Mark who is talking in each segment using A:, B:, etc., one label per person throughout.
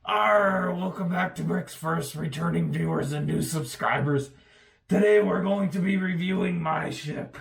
A: Welcome back to Brick's First, returning viewers and new subscribers. Today we're going to be reviewing my ship,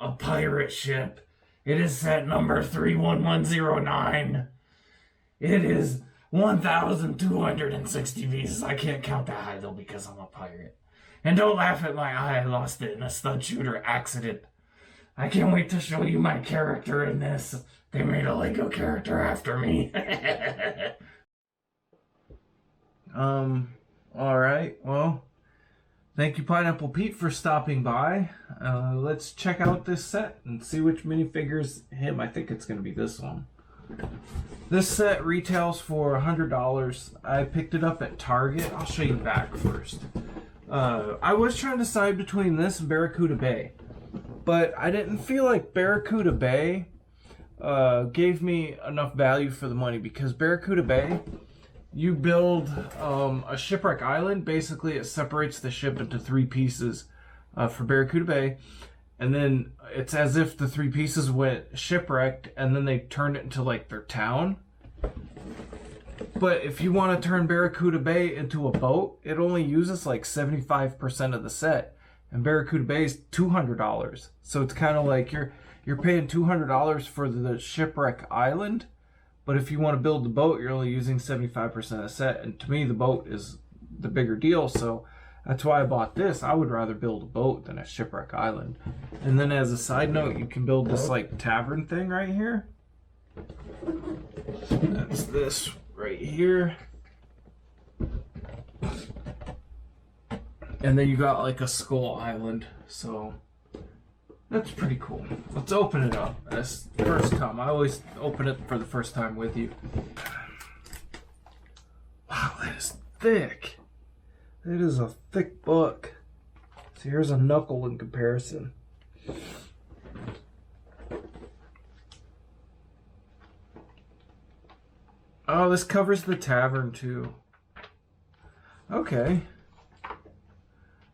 A: a pirate ship. It is set number 31109. It is 1,260 pieces. I can't count that high though because I'm a pirate. And don't laugh at my eye, I lost it in a stud shooter accident. I can't wait to show you my character in this. They made a Lego character after me.
B: Alright, well, thank you Pineapple Pete for stopping by. Let's check out this set and see which minifigures him. I think it's going to be this one. This set retails for $100. I picked it up at Target. I'll show you back first. I was trying to decide between this and Barracuda Bay, but I didn't feel like Barracuda Bay gave me enough value for the money, because Barracuda Bay, you build a shipwreck island. Basically, it separates the ship into three pieces for Barracuda Bay. And then it's as if the three pieces went shipwrecked and then they turned it into like their town. But if you want to turn Barracuda Bay into a boat, it only uses like 75% of the set. And Barracuda Bay is $200. So it's kind of like you're paying $200 for the shipwreck island. But if you want to build the boat, you're only using 75% of the set. And to me, the boat is the bigger deal. So that's why I bought this. I would rather build a boat than a shipwreck island. And then as a side note, you can build this like tavern thing right here. That's this right here. And then you got like a skull island. So that's pretty cool. Let's open it up as first time. I always open it for the first time with you. Wow, that is thick. It is a thick book. So here's a knuckle in comparison. Oh, this covers the tavern too. Okay.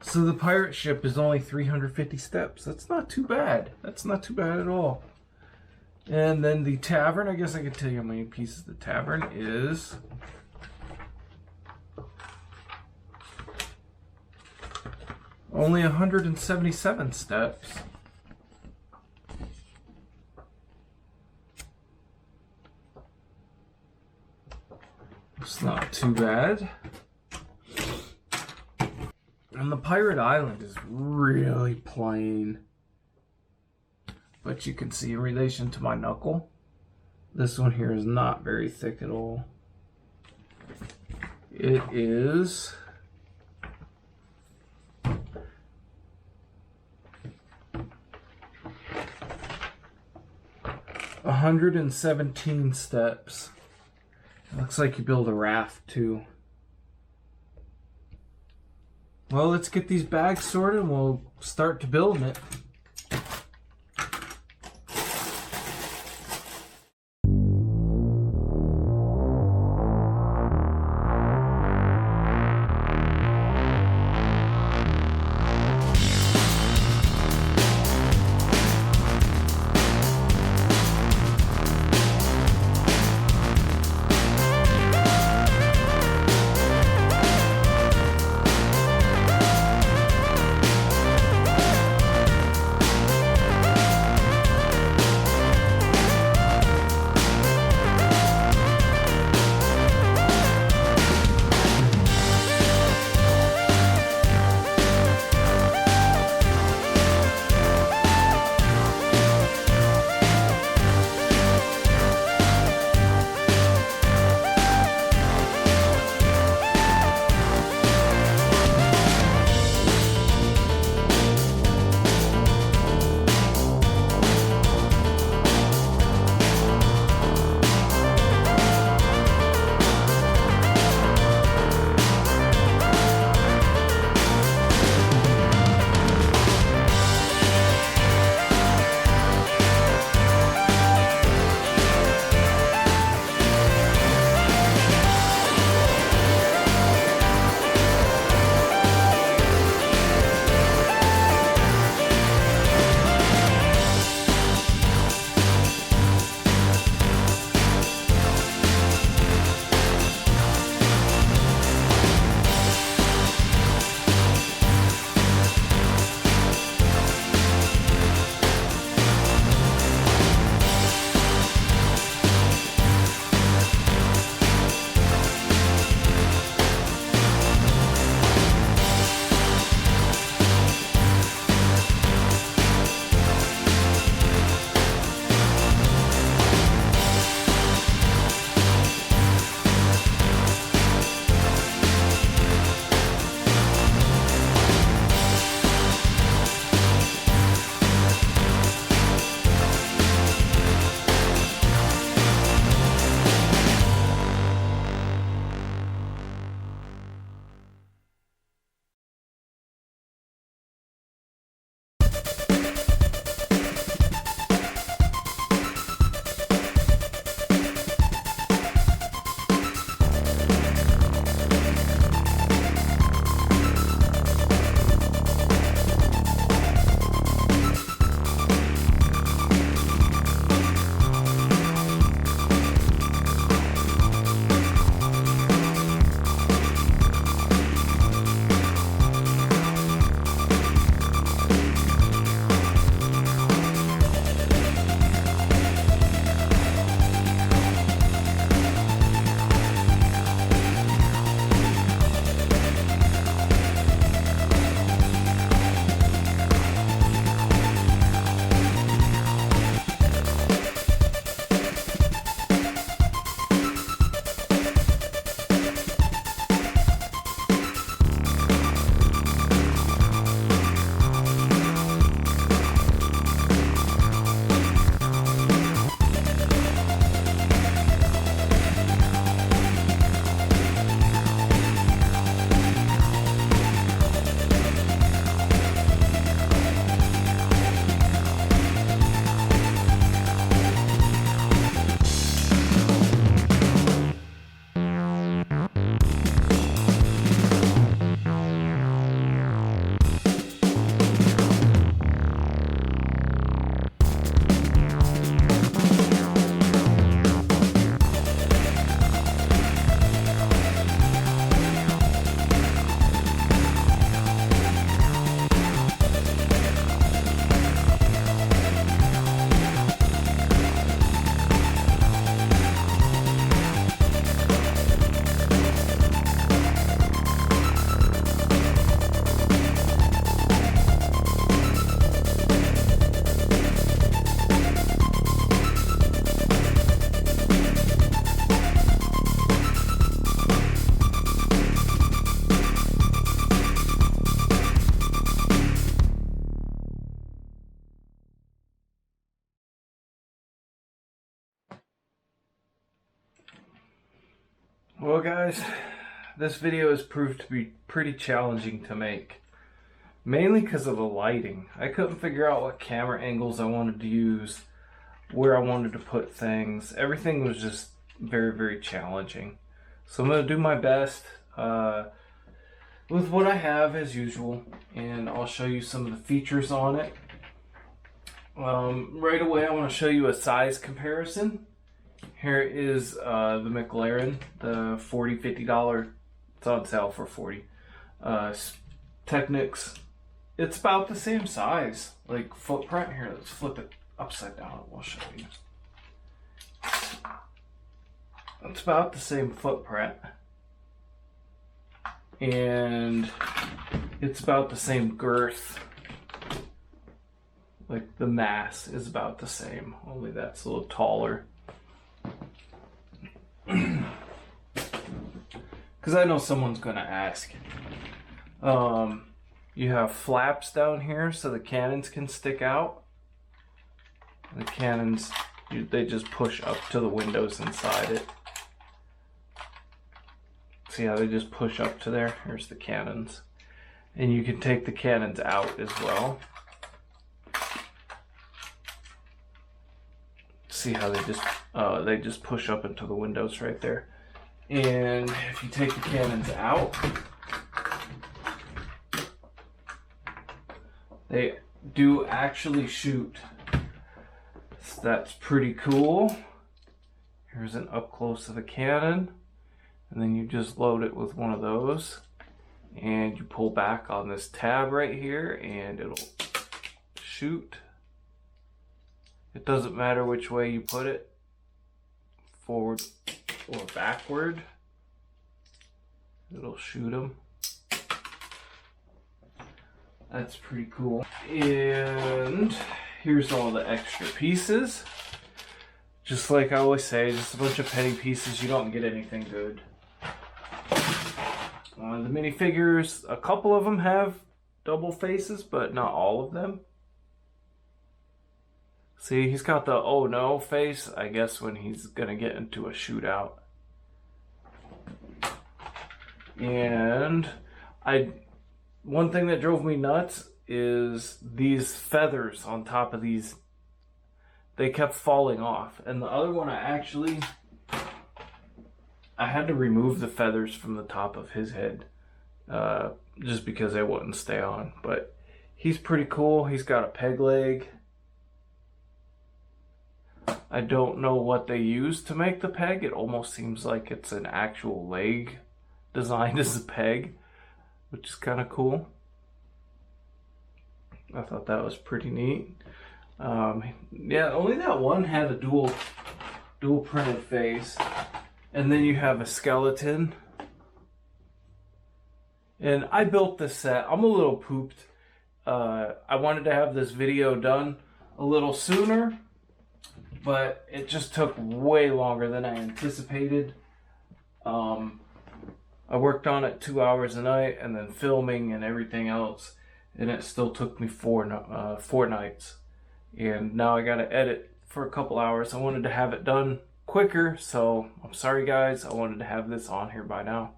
B: So the pirate ship is only 350 steps. That's not too bad. That's not too bad at all. And then the tavern, I guess I could tell you how many pieces the tavern is. Only 177 steps. It's not too bad. And the pirate island is really plain. But you can see in relation to my knuckle, this one here is not very thick at all. It is 117 steps. It looks like you build a raft too. Well, let's get these bags sorted and we'll start to building it. Well guys, this video has proved to be pretty challenging to make. Mainly because of the lighting. I couldn't figure out what camera angles I wanted to use, where I wanted to put things. Everything was just very, very challenging. So I'm going to do my best with what I have as usual, and I'll show you some of the features on it. Right away I want to show you a size comparison. Here is the McLaren, the $50. It's on sale for $40. Technics. It's about the same size, like footprint. Here, let's flip it upside down and we'll show you. It's about the same footprint. And it's about the same girth. Like the mass is about the same, only that's a little taller. Because I know someone's going to ask. You have flaps down here so the cannons can stick out. The cannons, they just push up to the windows inside it. See how they just push up to there? Here's the cannons. And you can take the cannons out as well. See how they just push up into the windows right there. And if you take the cannons out, they do actually shoot. So that's pretty cool. Here's an up close of the cannon. And then you just load it with one of those. And you pull back on this tab right here and it'll shoot. It doesn't matter which way you put it, forward or backward, it'll shoot them. That's pretty cool. And here's all the extra pieces. Just like I always say, just a bunch of penny pieces, you don't get anything good. The minifigures, a couple of them have double faces, but not all of them. See, he's got the oh no face, I guess, when he's gonna get into a shootout. And one thing that drove me nuts is these feathers on top of these. They kept falling off. And the other one I had to remove the feathers from the top of his head. Just because they wouldn't stay on. But he's pretty cool. He's got a peg leg. I don't know what they use to make the peg. It almost seems like it's an actual leg designed as a peg, which is kind of cool. I thought that was pretty neat. Yeah, only that one had a dual printed face. And then you have a skeleton. And I built this set. I'm a little pooped. I wanted to have this video done a little sooner, but it just took way longer than I anticipated. I worked on it 2 hours a night and then filming and everything else, and it still took me four nights. And now I gotta edit for a couple hours. I wanted to have it done quicker, so I'm sorry guys. I wanted to have this on here by now,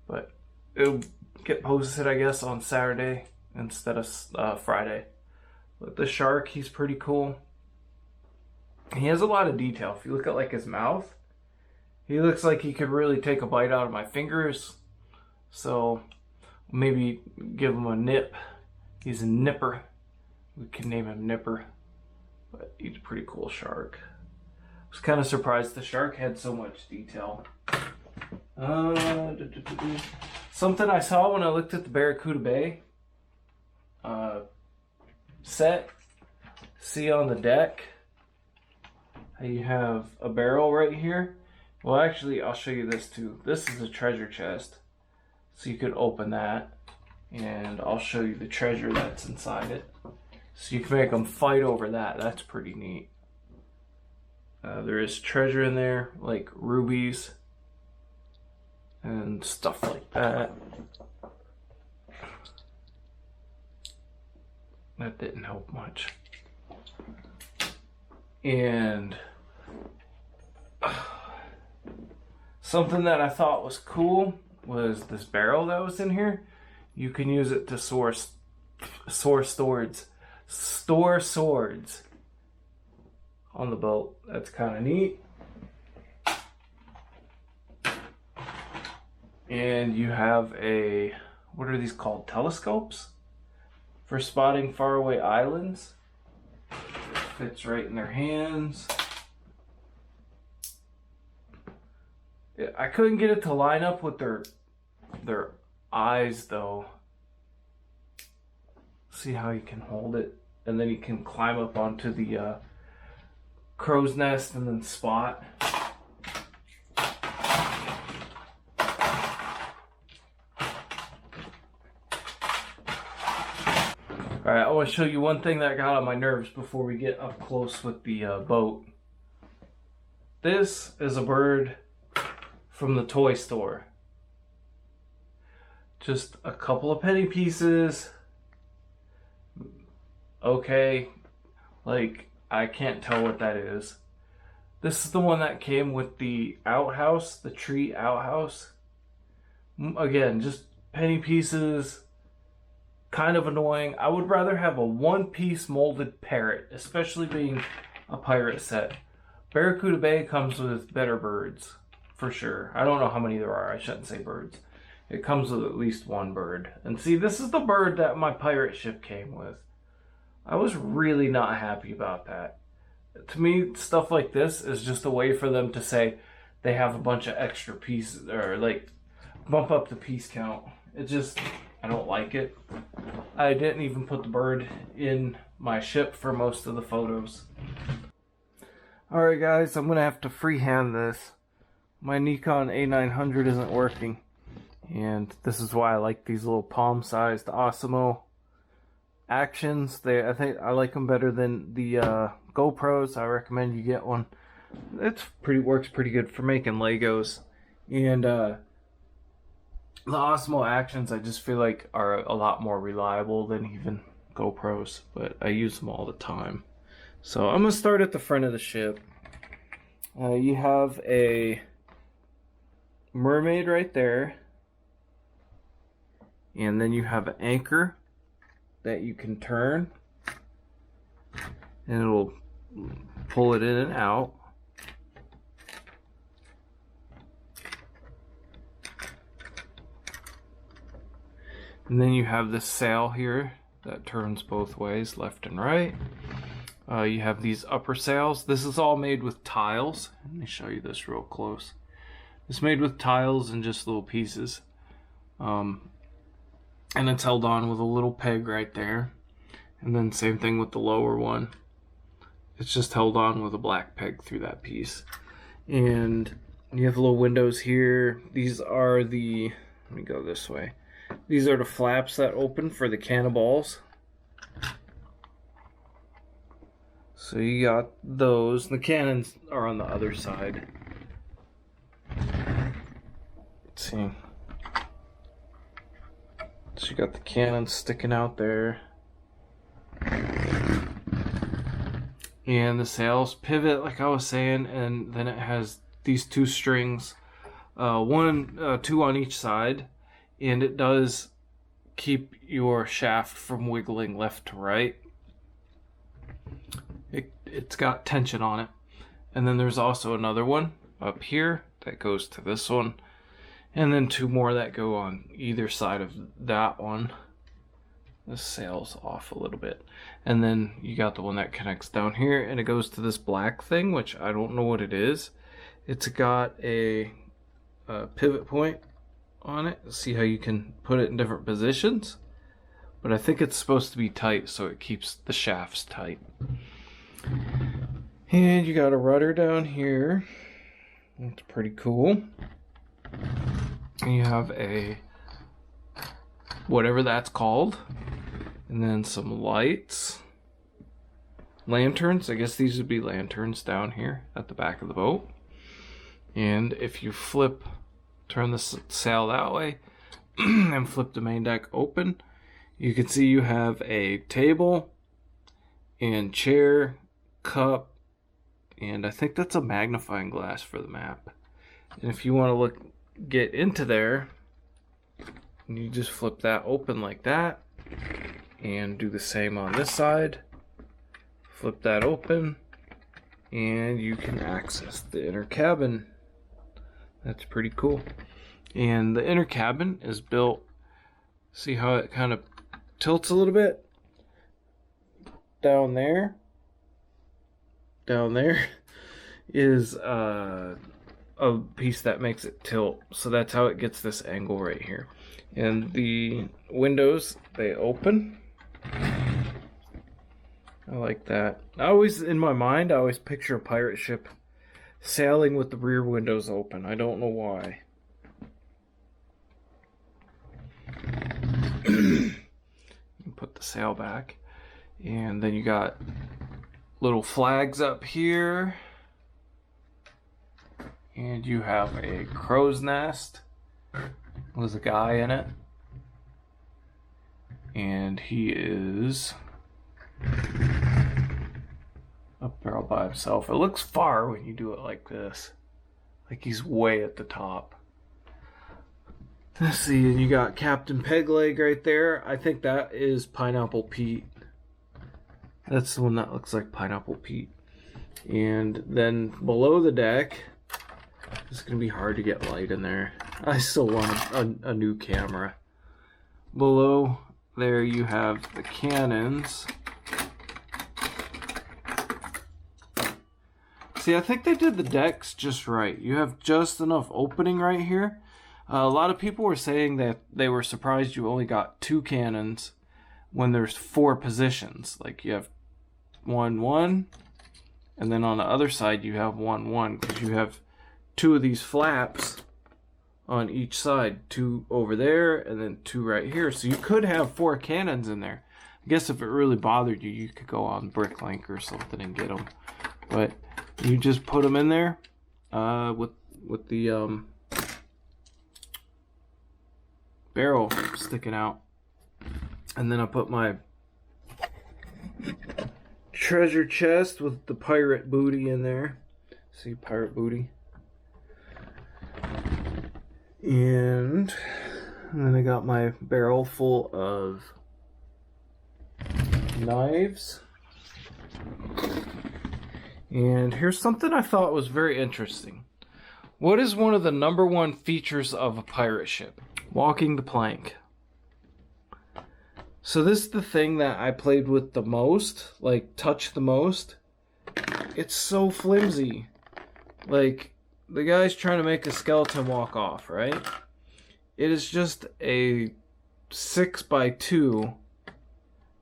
B: but it'll get posted, I guess, on Saturday instead of Friday. But the shark, he's pretty cool. He has a lot of detail. If you look at like his mouth, he looks like he could really take a bite out of my fingers. So maybe give him a nip. He's a nipper. We can name him Nipper. But he's a pretty cool shark. I was kind of surprised the shark had so much detail. Something I saw when I looked at the Barracuda Bay set. See on the deck how you have a barrel right here. Well, actually, I'll show you this too. This is a treasure chest. So you could open that, and I'll show you the treasure that's inside it. So you can make them fight over that. That's pretty neat. There is treasure in there, like rubies and stuff like that. That didn't help much. And Something that I thought was cool was this barrel that was in here. You can use it to store swords on the boat. That's kind of neat. And you have a, what are these called? Telescopes for spotting faraway islands. Fits right in their hands. I couldn't get it to line up with their eyes though. See how you can hold it, and then you can climb up onto the crow's nest and then spot. Alright, I want to show you one thing that got on my nerves before we get up close with the boat. This is a bird from the toy store. Just a couple of penny pieces. Okay, like, I can't tell what that is. This is the one that came with the outhouse, the tree outhouse. Again, just penny pieces. Kind of annoying. I would rather have a one-piece molded parrot, especially being a pirate set. Barracuda Bay comes with better birds, for sure. I don't know how many there are. I shouldn't say birds. It comes with at least one bird. And see, this is the bird that my pirate ship came with. I was really not happy about that. To me, stuff like this is just a way for them to say they have a bunch of extra pieces, or like bump up the piece count. It just, I don't like it. I didn't even put the bird in my ship for most of the photos. Alright guys, I'm going to have to freehand this. My Nikon A900 isn't working. And this is why I like these little palm-sized Osmo actions. I think I like them better than the GoPros. I recommend you get one. Works pretty good for making Legos. And the Osmo actions I just feel like are a lot more reliable than even GoPros, but I use them all the time. So I'm gonna start at the front of the ship. You have a mermaid right there, and then you have an anchor that you can turn, and it'll pull it in and out. And then you have this sail here that turns both ways, left and right. You have these upper sails. This is all made with tiles. Let me show you this real close. It's made with tiles and just little pieces. And it's held on with a little peg right there. And then same thing with the lower one. It's just held on with a black peg through that piece. And you have little windows here. These are the, let me go this way. These are the flaps that open for the cannonballs. So you got those. The cannons are on the other side. Let's see. So you got the cannons sticking out there. And the sails pivot like I was saying, and then it has these two strings. Two on each side. And it does keep your shaft from wiggling left to right. It's got tension on it. And then there's also another one up here that goes to this one. And then two more that go on either side of that one. This sails off a little bit. And then you got the one that connects down here, and it goes to this black thing, which I don't know what it is. It's got a pivot point on it. See how you can put it in different positions, but I think it's supposed to be tight so it keeps the shafts tight. And you got a rudder down here. That's pretty cool. And you have a whatever that's called, and then some lights, lanterns. I guess these would be lanterns down here at the back of the boat. And if you turn the sail that way and flip the main deck open, you can see you have a table and chair, cup, and I think that's a magnifying glass for the map. And if you want to get into there, you just flip that open like that, and do the same on this side. Flip that open, and you can access the inner cabin. That's pretty cool. And the inner cabin is built, see how it kind of tilts a little bit? Down there is a piece that makes it tilt. So that's how it gets this angle right here. And the windows, they open. I like that. In my mind, I always picture a pirate ship sailing with the rear windows open. I don't know why. Put the sail back. And then you got little flags up here. And you have a crow's nest with a guy in it. And he is up there all by himself. It looks far when you do it like this. Like he's way at the top. Let's see, and you got Captain Pegleg right there. I think that is Pineapple Pete. That's the one that looks like Pineapple Pete. And then below the deck, it's going to be hard to get light in there. I still want a new camera. Below there you have the cannons. See, I think they did the decks just right. You have just enough opening right here. A lot of people were saying that they were surprised you only got 2 cannons when there's 4 positions. Like you have 1, 1, and then on the other side you have 1, 1, because you have 2 of these flaps on each side. 2 over there, and then 2 right here. So you could have 4 cannons in there. I guess if it really bothered you, you could go on Bricklink or something and get them. But you just put them in there with the barrel sticking out. And then I put my treasure chest with the pirate booty in there. See, pirate booty. And then I got my barrel full of knives. And here's something I thought was very interesting. What is one of the #1 features of a pirate ship? Walking the plank. So this is the thing that I played with the most, like touched the most. It's so flimsy. Like the guy's trying to make a skeleton walk off, right? It is just a 6x2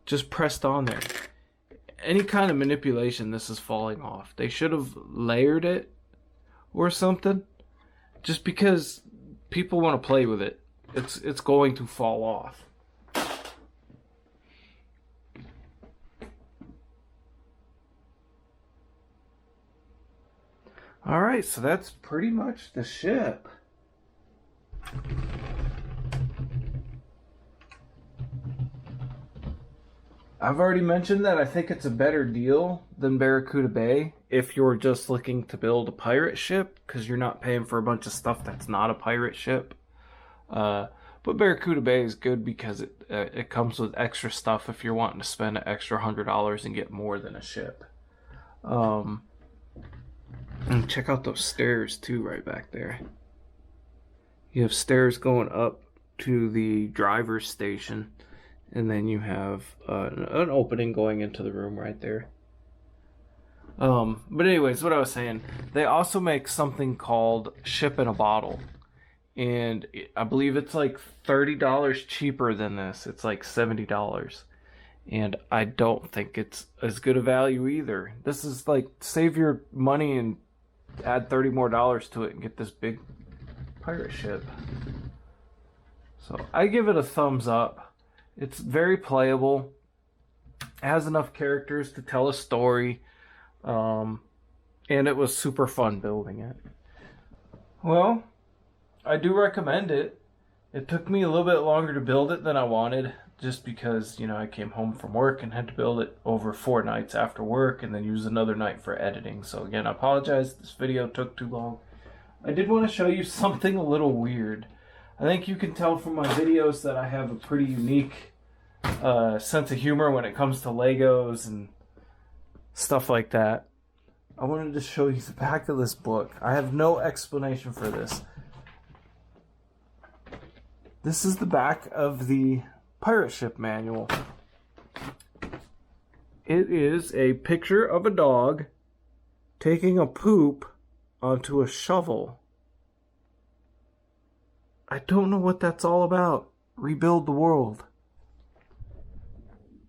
B: just pressed on there. Any kind of manipulation, this is falling off. They should have layered it or something, just because people want to play with it. It's going to fall off. Alright, so that's pretty much the ship. I've already mentioned that I think it's a better deal than Barracuda Bay if you're just looking to build a pirate ship, because you're not paying for a bunch of stuff that's not a pirate ship. But Barracuda Bay is good because it comes with extra stuff if you're wanting to spend an extra $100 and get more than a ship. And check out those stairs too right back there. You have stairs going up to the driver's station, and then you have an opening going into the room right there. But anyways, what I was saying, they also make something called Ship in a Bottle. And I believe it's like $30 cheaper than this. It's like $70. And I don't think it's as good a value either. This is like, save your money and add $30 more to it and get this big pirate ship. So I give it a thumbs up. It's very playable. It has enough characters to tell a story. And it was super fun building it. Well, I do recommend it. It took me a little bit longer to build it than I wanted, just because, you know, I came home from work and had to build it over 4 nights after work and then use another night for editing. So again, I apologize. This video took too long. I did want to show you something a little weird. I think you can tell from my videos that I have a pretty unique sense of humor when it comes to Legos and stuff like that. I wanted to show you the back of this book. I have no explanation for this. This is the back of the pirate ship manual. It is a picture of a dog taking a poop onto a shovel. I don't know what that's all about. Rebuild the world.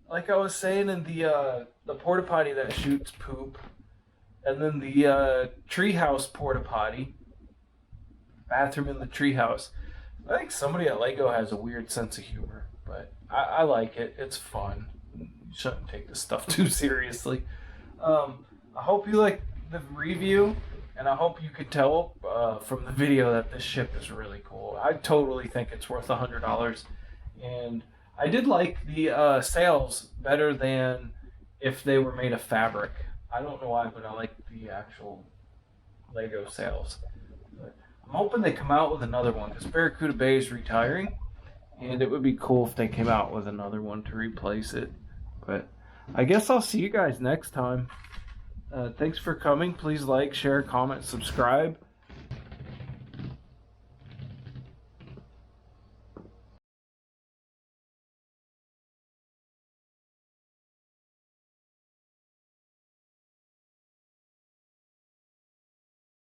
B: Like I was saying in the porta potty that shoots poop, and then the treehouse porta potty, bathroom in the treehouse. I think somebody at Lego has a weird sense of humor, but I like it. It's fun. You shouldn't take this stuff too seriously. I hope you like the review, and I hope you could tell from the video that this ship is really cool. I totally think it's worth $100, and I did like the sails better than if they were made of fabric. I don't know why, but I like the actual Lego sails. But I'm hoping they come out with another one, because Barracuda Bay is retiring, and it would be cool if they came out with another one to replace it. But I guess I'll see you guys next time. Thanks for coming. Please like, share, comment, subscribe.